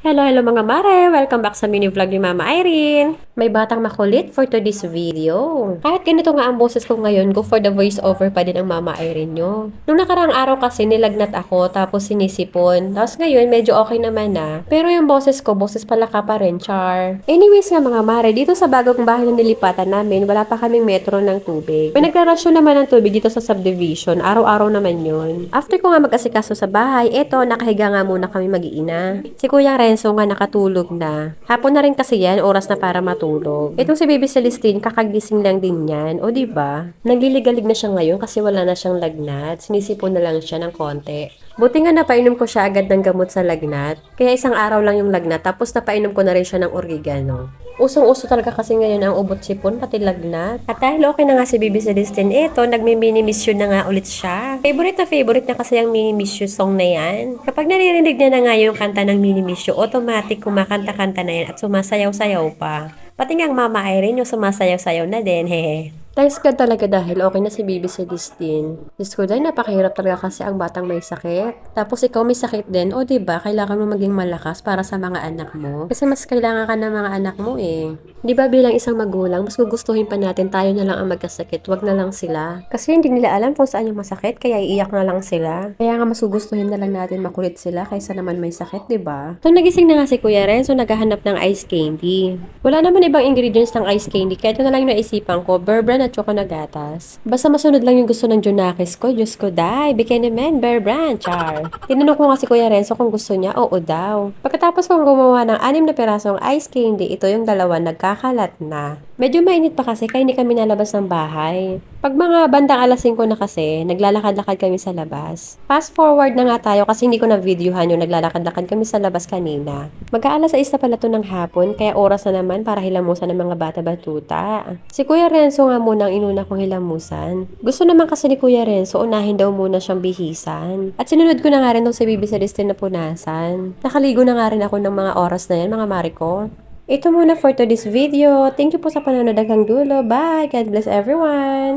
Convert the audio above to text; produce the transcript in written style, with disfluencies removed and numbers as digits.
Hello, hello mga mare! Welcome back sa mini vlog ni Mama Irene! May batang makulit for today's video. Kahit ganito nga ang boses ko ngayon, go for the voice over pa din ang Mama Irene nyo. Nung nakaraang araw kasi nilagnat ako tapos sinisipon. Tapos ngayon medyo okay naman na. Pero yung boses ko, boses palaka pa rin, char. Anyways nga mga mare, dito sa bagong bahay na nilipatan namin, wala pa kaming metro ng tubig. May nagkarasyon naman ng tubig dito sa subdivision. Araw-araw naman yun. After ko nga mag-asikaso sa bahay, eto, nakahiga nga muna kami mag-iina. Si Kuya Renzo nga nakatulog na. Hapon na rin kasi yan, oras na para matulog. Itong si Baby Celestine, kakagising lang din yan. O diba? Nagliligalig na siya ngayon kasi wala na siyang lagnat. Sinisipon na lang siya ng konti. Buti nga napainom ko siya agad ng gamot sa lagnat. Kaya isang araw lang yung lagnat, tapos napainom ko na rin siya ng oregano. Usong-uso talaga kasi ngayon ang ubot sipon, pati lagnat. At dahil okay na nga si Baby Celestine, eto, nagme-mini-miss yun na nga ulit siya. Favorite na kasi ang mini-miss you song na yan. Kapag naririnig niya na nga yung kanta ng mini-miss you, automatic kumakanta-kanta na yan at sumasayaw-sayaw pa. Pati nga ang Mama Irene yung sumasayaw-sayaw na din, hehe. Thanks God talaga dahil okay na si Baby Celestine. Diyos ko dahil napakahirap talaga kasi ang batang may sakit. Tapos ikaw may sakit din, o diba, kailangan mo maging malakas para sa mga anak mo. Kasi mas kailangan ka ng mga anak mo eh. Diba bilang isang magulang, mas gugustuhin pa natin tayo na lang ang magkasakit, wag na lang sila. Kasi hindi nila alam kung saan yung masakit, kaya iiyak na lang sila. Kaya nga mas gugustuhin na lang natin makulit sila kaysa naman may sakit, diba? So nagising na nga si Kuya Renzo, naghahanap ng ice candy. Wala naman ibang ingredients ng ice candy, kaya ito na lang yung naisipan ko, Bear Brand at choco na gatas. Basta masunod lang yung gusto ng Junakis ko. Diyos ko, day. Bikini man, Bear Brand, char. Tinanong ko nga si Kuya Renzo kung gusto niya. Oo daw. Pagkatapos kong gumawa ng 6 na pirasong ice candy, ito yung dalawa nagkakalat na. Medyo mainit pa kasi kaya hindi kami nalabas ng bahay. Pag mga bandang alas 5 na kasi, naglalakad-lakad kami sa labas. Fast forward na nga tayo kasi hindi ko na videohan yung naglalakad-lakad kami sa labas kanina. Mag-aalas 6 na pala to ng hapon, kaya oras na naman para hilamusan ng mga bata-batuta. Si Kuya Renzo nga muna ang inuna kong hilamusan. Gusto naman kasi ni Kuya Renzo, unahin daw muna siyang bihisan. At sinunod ko na nga rin nung si Baby Celestine na punasan. Nakaligo na nga rin ako ng mga oras na yan, mga Mariko. Ito muna for today's video. Thank you po sa panonood hanggang dulo. Bye! God bless everyone!